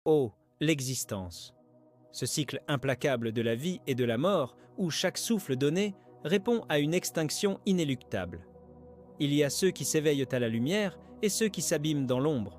Oh, l'existence. Ce cycle implacable de la vie et de la mort, où chaque souffle donné répond à une extinction inéluctable. Il y a ceux qui s'éveillent à la lumière et ceux qui s'abîment dans l'ombre.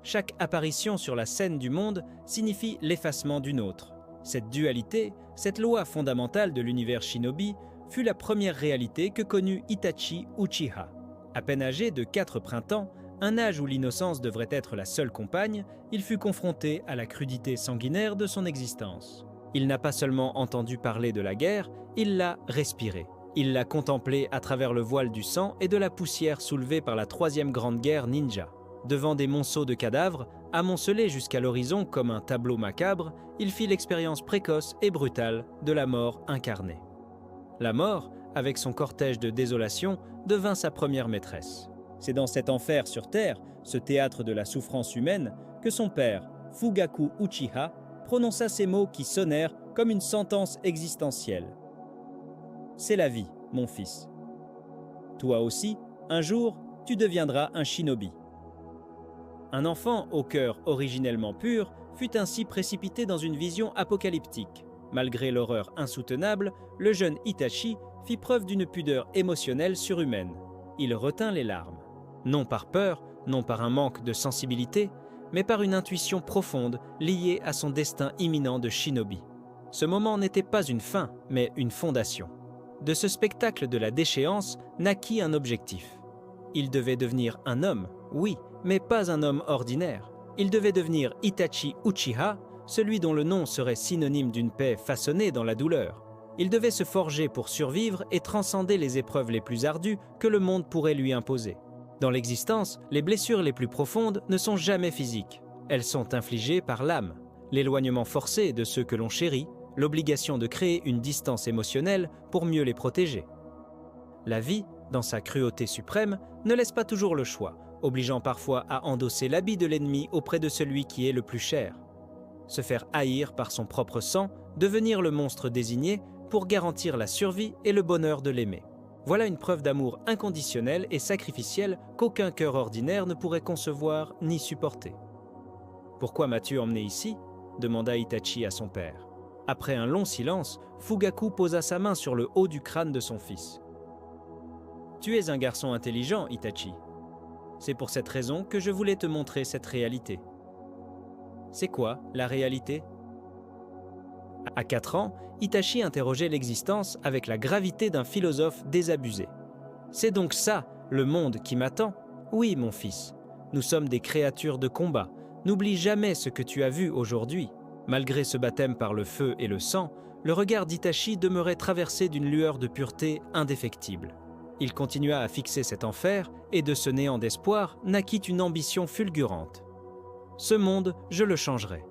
Chaque apparition sur la scène du monde signifie l'effacement d'une autre. Cette dualité, cette loi fondamentale de l'univers shinobi, fut la première réalité que connut Itachi Uchiha. À peine âgé de 4 printemps, un âge où l'innocence devrait être la seule compagne, il fut confronté à la crudité sanguinaire de son existence. Il n'a pas seulement entendu parler de la guerre, il l'a respirée. Il l'a contemplée à travers le voile du sang et de la poussière soulevée par la troisième grande guerre ninja. Devant des monceaux de cadavres, amoncelés jusqu'à l'horizon comme un tableau macabre, il fit l'expérience précoce et brutale de la mort incarnée. La mort, avec son cortège de désolation, devint sa première maîtresse. C'est dans cet enfer sur Terre, ce théâtre de la souffrance humaine, que son père, Fugaku Uchiha, prononça ces mots qui sonnèrent comme une sentence existentielle. « C'est la vie, mon fils. Toi aussi, un jour, tu deviendras un shinobi. » Un enfant au cœur originellement pur fut ainsi précipité dans une vision apocalyptique. Malgré l'horreur insoutenable, le jeune Itachi fit preuve d'une pudeur émotionnelle surhumaine. Il retint les larmes. Non par peur, non par un manque de sensibilité, mais par une intuition profonde liée à son destin imminent de shinobi. Ce moment n'était pas une fin, mais une fondation. De ce spectacle de la déchéance naquit un objectif. Il devait devenir un homme, oui, mais pas un homme ordinaire. Il devait devenir Itachi Uchiha, celui dont le nom serait synonyme d'une paix façonnée dans la douleur. Il devait se forger pour survivre et transcender les épreuves les plus ardues que le monde pourrait lui imposer. Dans l'existence, les blessures les plus profondes ne sont jamais physiques. Elles sont infligées par l'âme. L'éloignement forcé de ceux que l'on chérit, l'obligation de créer une distance émotionnelle pour mieux les protéger. La vie, dans sa cruauté suprême, ne laisse pas toujours le choix, obligeant parfois à endosser l'habit de l'ennemi auprès de celui qui est le plus cher. Se faire haïr par son propre sang, devenir le monstre désigné pour garantir la survie et le bonheur de l'aimer. Voilà une preuve d'amour inconditionnel et sacrificiel qu'aucun cœur ordinaire ne pourrait concevoir ni supporter. « Pourquoi m'as-tu emmené ici ?» demanda Itachi à son père. Après un long silence, Fugaku posa sa main sur le haut du crâne de son fils. « Tu es un garçon intelligent, Itachi. C'est pour cette raison que je voulais te montrer cette réalité. » « C'est quoi, la réalité ?» À 4 ans, Itachi interrogeait l'existence avec la gravité d'un philosophe désabusé. « C'est donc ça, le monde qui m'attend ? Oui, mon fils. Nous sommes des créatures de combat. N'oublie jamais ce que tu as vu aujourd'hui. » Malgré ce baptême par le feu et le sang, le regard d'Itachi demeurait traversé d'une lueur de pureté indéfectible. Il continua à fixer cet enfer, et de ce néant d'espoir naquit une ambition fulgurante. Ce monde, je le changerai.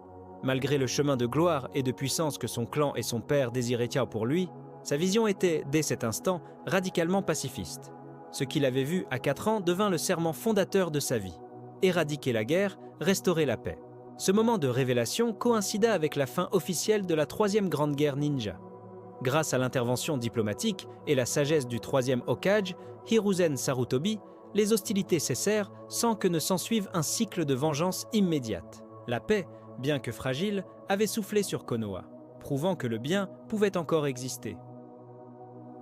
Malgré le chemin de gloire et de puissance que son clan et son père désiraient pour lui, sa vision était, dès cet instant, radicalement pacifiste. Ce qu'il avait vu à 4 ans devint le serment fondateur de sa vie. Éradiquer la guerre, restaurer la paix. Ce moment de révélation coïncida avec la fin officielle de la troisième grande guerre ninja. Grâce à l'intervention diplomatique et la sagesse du troisième Hokage, Hiruzen Sarutobi, les hostilités cessèrent sans que ne s'ensuive un cycle de vengeance immédiate. La paix, bien que fragile, avait soufflé sur Konoha, prouvant que le bien pouvait encore exister.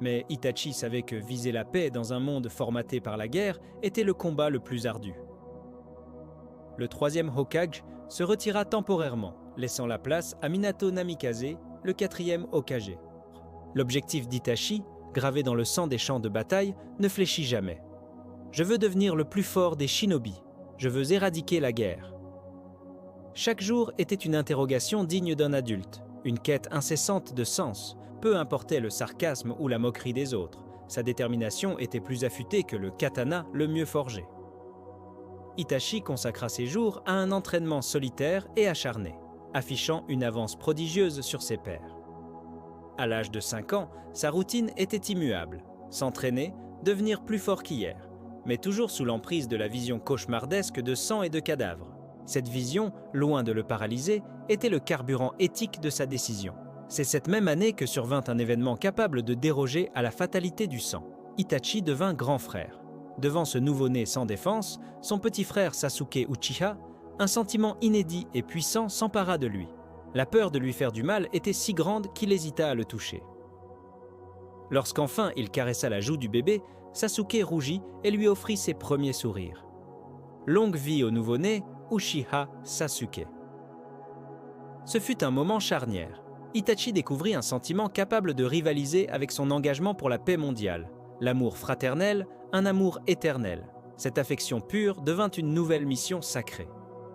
Mais Itachi savait que viser la paix dans un monde formaté par la guerre était le combat le plus ardu. Le troisième Hokage se retira temporairement, laissant la place à Minato Namikaze, le quatrième Hokage. L'objectif d'Itachi, gravé dans le sang des champs de bataille, ne fléchit jamais. Je veux devenir le plus fort des shinobi. Je veux éradiquer la guerre. Chaque jour était une interrogation digne d'un adulte, une quête incessante de sens, peu importait le sarcasme ou la moquerie des autres. Sa détermination était plus affûtée que le katana le mieux forgé. Itachi consacra ses jours à un entraînement solitaire et acharné, affichant une avance prodigieuse sur ses pairs. À l'âge de 5 ans, sa routine était immuable. S'entraîner, devenir plus fort qu'hier, mais toujours sous l'emprise de la vision cauchemardesque de sang et de cadavres. Cette vision, loin de le paralyser, était le carburant éthique de sa décision. C'est cette même année que survint un événement capable de déroger à la fatalité du sang. Itachi devint grand frère. Devant ce nouveau-né sans défense, son petit frère Sasuke Uchiha un sentiment inédit et puissant s'empara de lui. La peur de lui faire du mal était si grande qu'il hésita à le toucher. Lorsqu'enfin il caressa la joue du bébé, Sasuke rougit et lui offrit ses premiers sourires. Longue vie au nouveau-né, Uchiha Sasuke. Ce fut un moment charnière. Itachi découvrit un sentiment capable de rivaliser avec son engagement pour la paix mondiale. L'amour fraternel, un amour éternel. Cette affection pure devint une nouvelle mission sacrée.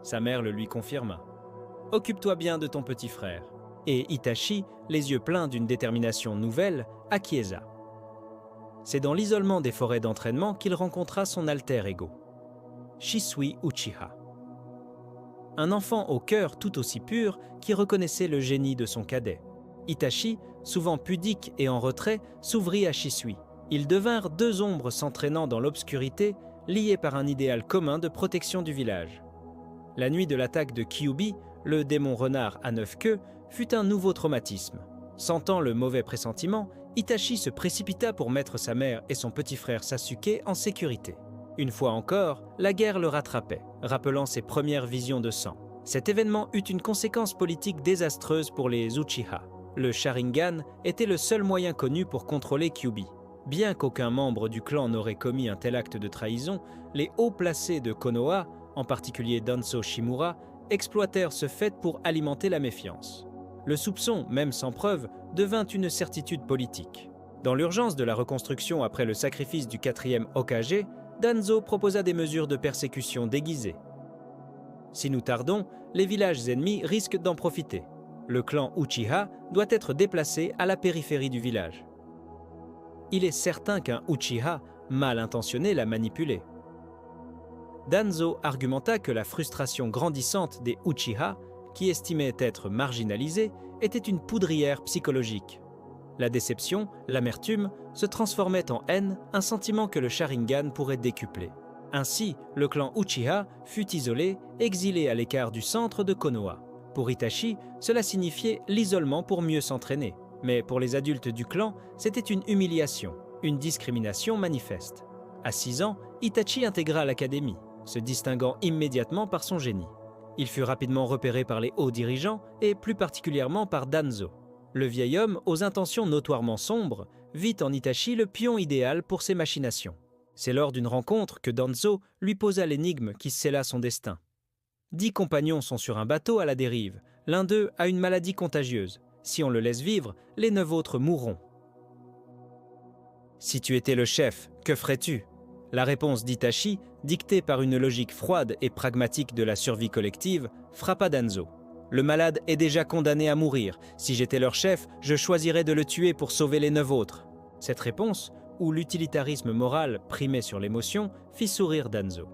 Sa mère le lui confirma. « Occupe-toi bien de ton petit frère. » Et Itachi, les yeux pleins d'une détermination nouvelle, acquiesça. C'est dans l'isolement des forêts d'entraînement qu'il rencontra son alter ego, Shisui Uchiha. Un enfant au cœur tout aussi pur qui reconnaissait le génie de son cadet. Itachi, souvent pudique et en retrait, s'ouvrit à Shisui. Ils devinrent deux ombres s'entraînant dans l'obscurité, liées par un idéal commun de protection du village. La nuit de l'attaque de Kyuubi, le démon renard à 9 queues, fut un nouveau traumatisme. Sentant le mauvais pressentiment, Itachi se précipita pour mettre sa mère et son petit frère Sasuke en sécurité. Une fois encore, la guerre le rattrapait, rappelant ses premières visions de sang. Cet événement eut une conséquence politique désastreuse pour les Uchiha. Le Sharingan était le seul moyen connu pour contrôler Kyuubi. Bien qu'aucun membre du clan n'aurait commis un tel acte de trahison, les hauts placés de Konoha, en particulier Danzo Shimura, exploitèrent ce fait pour alimenter la méfiance. Le soupçon, même sans preuve, devint une certitude politique. Dans l'urgence de la reconstruction après le sacrifice du 4e Hokage, Danzo proposa des mesures de persécution déguisées. Si nous tardons, les villages ennemis risquent d'en profiter. Le clan Uchiha doit être déplacé à la périphérie du village. Il est certain qu'un Uchiha mal intentionné l'a manipulé. Danzo argumenta que la frustration grandissante des Uchiha, qui estimaient être marginalisés, était une poudrière psychologique. La déception, l'amertume, se transformaient en haine, un sentiment que le Sharingan pourrait décupler. Ainsi, le clan Uchiha fut isolé, exilé à l'écart du centre de Konoha. Pour Itachi, cela signifiait l'isolement pour mieux s'entraîner. Mais pour les adultes du clan, c'était une humiliation, une discrimination manifeste. À 6 ans, Itachi intégra l'académie, se distinguant immédiatement par son génie. Il fut rapidement repéré par les hauts dirigeants et plus particulièrement par Danzo. Le vieil homme, aux intentions notoirement sombres, vit en Itachi le pion idéal pour ses machinations. C'est lors d'une rencontre que Danzo lui posa l'énigme qui scella son destin. 10 compagnons sont sur un bateau à la dérive. L'un d'eux a une maladie contagieuse. Si on le laisse vivre, les 9 autres mourront. Si tu étais le chef, que ferais-tu ? La réponse d'Itachi, dictée par une logique froide et pragmatique de la survie collective, frappa Danzo. Le malade est déjà condamné à mourir. Si j'étais leur chef, je choisirais de le tuer pour sauver les 9 autres. Cette réponse, où l'utilitarisme moral primait sur l'émotion, fit sourire Danzo.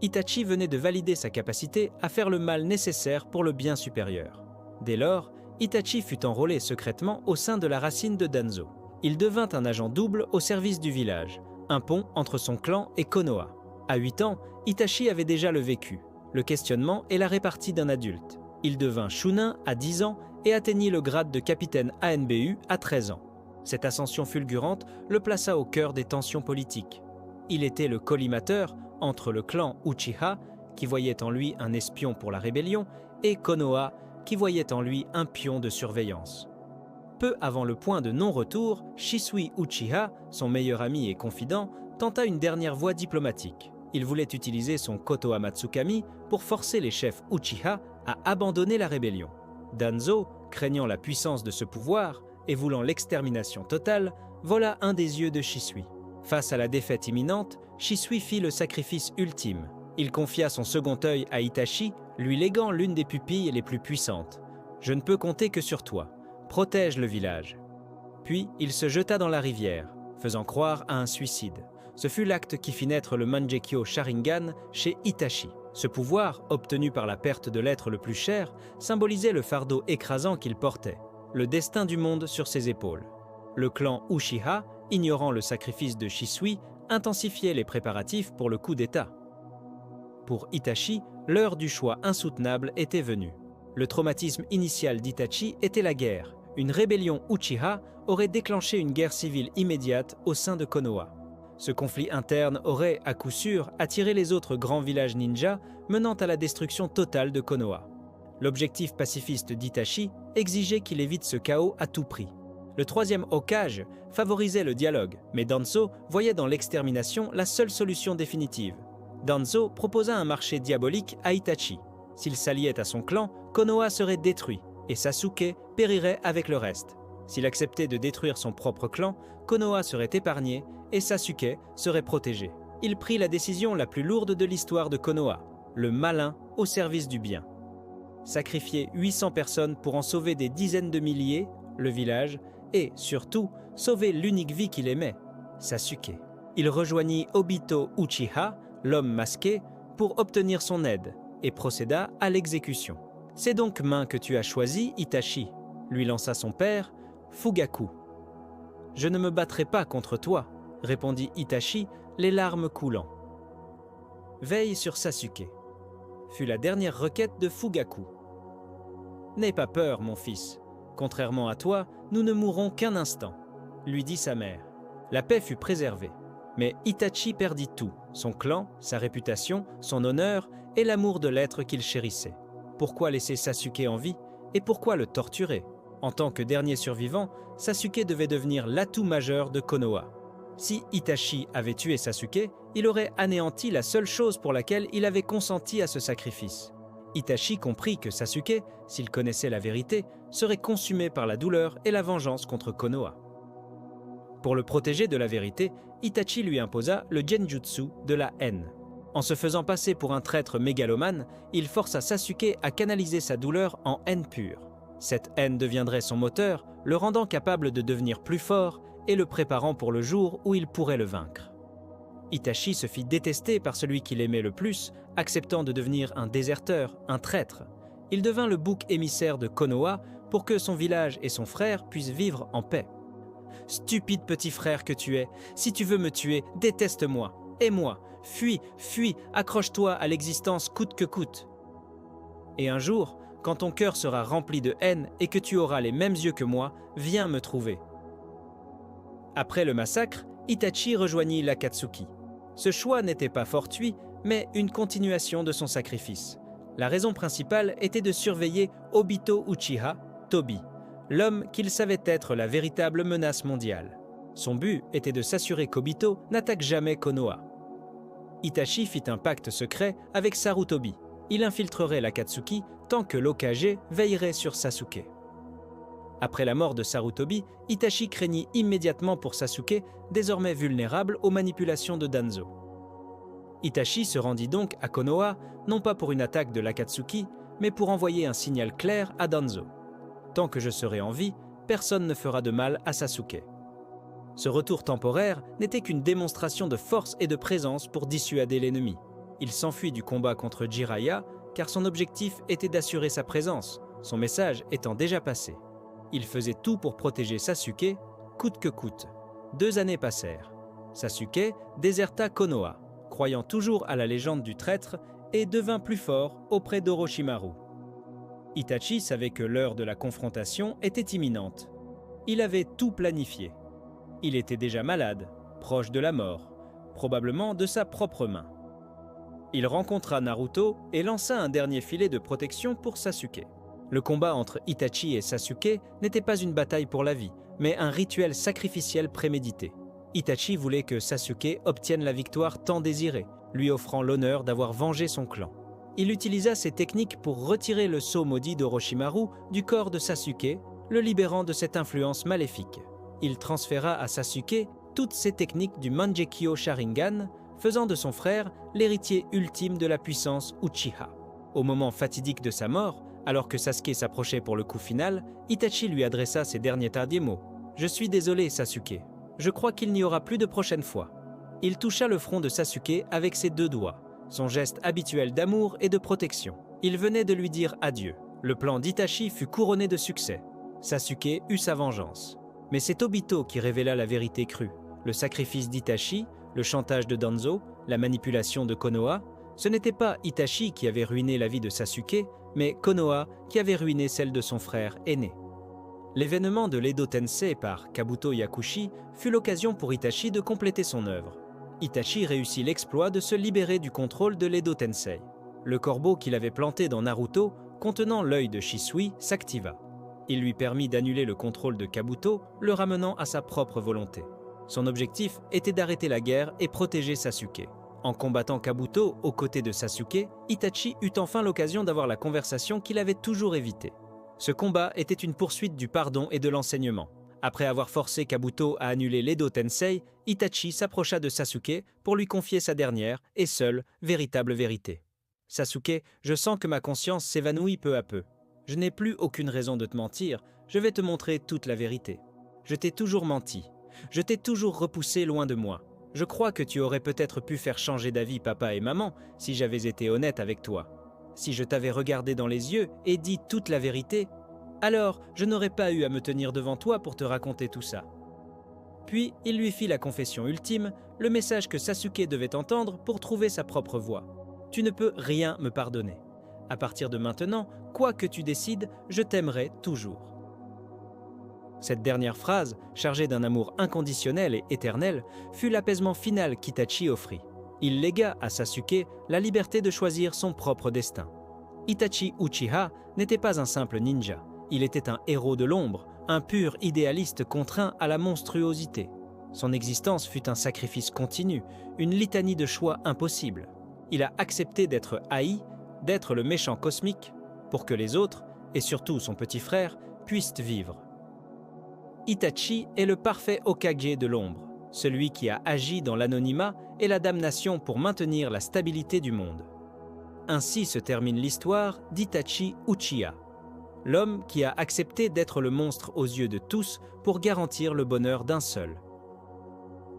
Itachi venait de valider sa capacité à faire le mal nécessaire pour le bien supérieur. Dès lors, Itachi fut enrôlé secrètement au sein de la racine de Danzo. Il devint un agent double au service du village, un pont entre son clan et Konoha. À 8 ans, Itachi avait déjà le vécu, le questionnement et la répartie d'un adulte. Il devint Chunin à 10 ans et atteignit le grade de capitaine ANBU à 13 ans. Cette ascension fulgurante le plaça au cœur des tensions politiques. Il était le collimateur entre le clan Uchiha, qui voyait en lui un espion pour la rébellion, et Konoha, qui voyait en lui un pion de surveillance. Peu avant le point de non-retour, Shisui Uchiha, son meilleur ami et confident, tenta une dernière voie diplomatique. Il voulait utiliser son Kotoha Matsukami pour forcer les chefs Uchiha à abandonner la rébellion. Danzo, craignant la puissance de ce pouvoir et voulant l'extermination totale, vola un des yeux de Shisui. Face à la défaite imminente, Shisui fit le sacrifice ultime. Il confia son second œil à Itachi, lui léguant l'une des pupilles les plus puissantes. « Je ne peux compter que sur toi. Protège le village. » Puis il se jeta dans la rivière, faisant croire à un suicide. Ce fut l'acte qui fit naître le Mangekyo Sharingan chez Itachi. Ce pouvoir, obtenu par la perte de l'être le plus cher, symbolisait le fardeau écrasant qu'il portait, le destin du monde sur ses épaules. Le clan Uchiha, ignorant le sacrifice de Shisui, intensifiait les préparatifs pour le coup d'État. Pour Itachi, l'heure du choix insoutenable était venue. Le traumatisme initial d'Itachi était la guerre. Une rébellion Uchiha aurait déclenché une guerre civile immédiate au sein de Konoha. Ce conflit interne aurait, à coup sûr, attiré les autres grands villages ninja, menant à la destruction totale de Konoha. L'objectif pacifiste d'Itachi exigeait qu'il évite ce chaos à tout prix. Le troisième Hokage favorisait le dialogue, mais Danzo voyait dans l'extermination la seule solution définitive. Danzo proposa un marché diabolique à Itachi. S'il s'alliait à son clan, Konoha serait détruit, et Sasuke périrait avec le reste. S'il acceptait de détruire son propre clan, Konoha serait épargné et Sasuke serait protégé. Il prit la décision la plus lourde de l'histoire de Konoha, le malin au service du bien. Sacrifier 800 personnes pour en sauver des dizaines de milliers, le village, et, surtout, sauver l'unique vie qu'il aimait, Sasuke. Il rejoignit Obito Uchiha, l'homme masqué, pour obtenir son aide, et procéda à l'exécution. « C'est donc main que tu as choisi, Itachi », lui lança son père, Fugaku. « Je ne me battrai pas contre toi », répondit Itachi, les larmes coulant. « Veille sur Sasuke », fut la dernière requête de Fugaku. « N'aie pas peur, mon fils. Contrairement à toi, nous ne mourrons qu'un instant, » lui dit sa mère. La paix fut préservée. Mais Itachi perdit tout, son clan, sa réputation, son honneur et l'amour de l'être qu'il chérissait. Pourquoi laisser Sasuke en vie et pourquoi le torturer? En tant que dernier survivant, Sasuke devait devenir l'atout majeur de Konoha. Si Itachi avait tué Sasuke, il aurait anéanti la seule chose pour laquelle il avait consenti à ce sacrifice. Itachi comprit que Sasuke, s'il connaissait la vérité, serait consumé par la douleur et la vengeance contre Konoha. Pour le protéger de la vérité, Itachi lui imposa le genjutsu de la haine. En se faisant passer pour un traître mégalomane, il força Sasuke à canaliser sa douleur en haine pure. Cette haine deviendrait son moteur, le rendant capable de devenir plus fort et le préparant pour le jour où il pourrait le vaincre. Itachi se fit détester par celui qu'il aimait le plus, acceptant de devenir un déserteur, un traître. Il devint le bouc émissaire de Konoha pour que son village et son frère puissent vivre en paix. « Stupide petit frère que tu es, si tu veux me tuer, déteste-moi, aie-moi, fuis, fuis, accroche-toi à l'existence coûte que coûte. Et un jour, quand ton cœur sera rempli de haine et que tu auras les mêmes yeux que moi, viens me trouver. » Après le massacre, Itachi rejoignit l'Akatsuki. Ce choix n'était pas fortuit, mais une continuation de son sacrifice. La raison principale était de surveiller Obito Uchiha, Tobi, l'homme qu'il savait être la véritable menace mondiale. Son but était de s'assurer qu'Obito n'attaque jamais Konoha. Itachi fit un pacte secret avec Sarutobi. Il infiltrerait l'Akatsuki tant que l'Hokage veillerait sur Sasuke. Après la mort de Sarutobi, Itachi craignit immédiatement pour Sasuke, désormais vulnérable aux manipulations de Danzo. Itachi se rendit donc à Konoha, non pas pour une attaque de l'Akatsuki, mais pour envoyer un signal clair à Danzo. Tant que je serai en vie, personne ne fera de mal à Sasuke. Ce retour temporaire n'était qu'une démonstration de force et de présence pour dissuader l'ennemi. Il s'enfuit du combat contre Jiraiya, car son objectif était d'assurer sa présence, son message étant déjà passé. Il faisait tout pour protéger Sasuke, coûte que coûte. 2 années passèrent. Sasuke déserta Konoha, croyant toujours à la légende du traître, et devint plus fort auprès d'Orochimaru. Itachi savait que l'heure de la confrontation était imminente. Il avait tout planifié. Il était déjà malade, proche de la mort, probablement de sa propre main. Il rencontra Naruto et lança un dernier filet de protection pour Sasuke. Le combat entre Itachi et Sasuke n'était pas une bataille pour la vie, mais un rituel sacrificiel prémédité. Itachi voulait que Sasuke obtienne la victoire tant désirée, lui offrant l'honneur d'avoir vengé son clan. Il utilisa ces techniques pour retirer le sceau maudit d'Orochimaru du corps de Sasuke, le libérant de cette influence maléfique. Il transféra à Sasuke toutes ces techniques du Mangekyo Sharingan, faisant de son frère l'héritier ultime de la puissance Uchiha. Au moment fatidique de sa mort, alors que Sasuke s'approchait pour le coup final, Itachi lui adressa ces derniers tardiers mots. « Je suis désolé, Sasuke. Je crois qu'il n'y aura plus de prochaine fois. » Il toucha le front de Sasuke avec ses 2 doigts, son geste habituel d'amour et de protection. Il venait de lui dire adieu. Le plan d'Itachi fut couronné de succès. Sasuke eut sa vengeance. Mais c'est Obito qui révéla la vérité crue. Le sacrifice d'Itachi, le chantage de Danzo, la manipulation de Konoha, ce n'était pas Itachi qui avait ruiné la vie de Sasuke, mais Konoha qui avait ruiné celle de son frère aîné. L'événement de l'Edo Tensei par Kabuto Yakushi fut l'occasion pour Itachi de compléter son œuvre. Itachi réussit l'exploit de se libérer du contrôle de l'Edo Tensei. Le corbeau qu'il avait planté dans Naruto, contenant l'œil de Shisui, s'activa. Il lui permit d'annuler le contrôle de Kabuto, le ramenant à sa propre volonté. Son objectif était d'arrêter la guerre et protéger Sasuke. En combattant Kabuto aux côtés de Sasuke, Itachi eut enfin l'occasion d'avoir la conversation qu'il avait toujours évitée. Ce combat était une poursuite du pardon et de l'enseignement. Après avoir forcé Kabuto à annuler l'Edo Tensei, Itachi s'approcha de Sasuke pour lui confier sa dernière et seule véritable vérité. « Sasuke, je sens que ma conscience s'évanouit peu à peu. Je n'ai plus aucune raison de te mentir, je vais te montrer toute la vérité. Je t'ai toujours menti, je t'ai toujours repoussé loin de moi. Je crois que tu aurais peut-être pu faire changer d'avis papa et maman si j'avais été honnête avec toi. Si je t'avais regardé dans les yeux et dit toute la vérité, alors je n'aurais pas eu à me tenir devant toi pour te raconter tout ça. » Puis il lui fit la confession ultime, le message que Sasuke devait entendre pour trouver sa propre voie. « Tu ne peux rien me pardonner. À partir de maintenant, quoi que tu décides, je t'aimerai toujours. » Cette dernière phrase, chargée d'un amour inconditionnel et éternel, fut l'apaisement final qu'Itachi offrit. Il légua à Sasuke la liberté de choisir son propre destin. Itachi Uchiha n'était pas un simple ninja. Il était un héros de l'ombre, un pur idéaliste contraint à la monstruosité. Son existence fut un sacrifice continu, une litanie de choix impossibles. Il a accepté d'être haï, d'être le méchant cosmique, pour que les autres, et surtout son petit frère, puissent vivre. Itachi est le parfait Hokage de l'ombre, celui qui a agi dans l'anonymat et la damnation pour maintenir la stabilité du monde. Ainsi se termine l'histoire d'Itachi Uchiha, l'homme qui a accepté d'être le monstre aux yeux de tous pour garantir le bonheur d'un seul.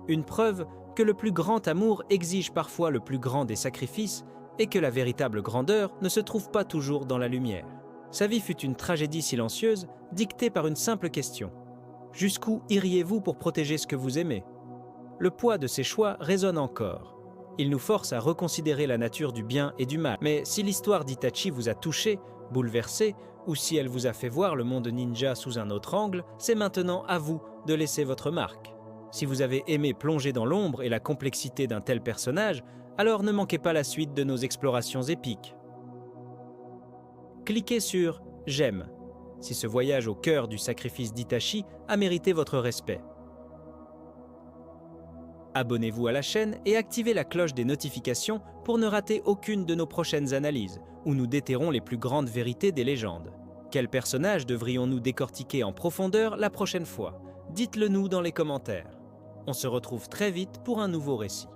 Une preuve que le plus grand amour exige parfois le plus grand des sacrifices et que la véritable grandeur ne se trouve pas toujours dans la lumière. Sa vie fut une tragédie silencieuse dictée par une simple question. Jusqu'où iriez-vous pour protéger ce que vous aimez ? Le poids de ces choix résonne encore. Il nous force à reconsidérer la nature du bien et du mal. Mais si l'histoire d'Itachi vous a touché, bouleversé, ou si elle vous a fait voir le monde ninja sous un autre angle, c'est maintenant à vous de laisser votre marque. Si vous avez aimé plonger dans l'ombre et la complexité d'un tel personnage, alors ne manquez pas la suite de nos explorations épiques. Cliquez sur « J'aime » si ce voyage au cœur du sacrifice d'Itachi a mérité votre respect. Abonnez-vous à la chaîne et activez la cloche des notifications pour ne rater aucune de nos prochaines analyses, où nous déterrons les plus grandes vérités des légendes. Quel personnage devrions-nous décortiquer en profondeur la prochaine fois ? Dites-le nous dans les commentaires. On se retrouve très vite pour un nouveau récit.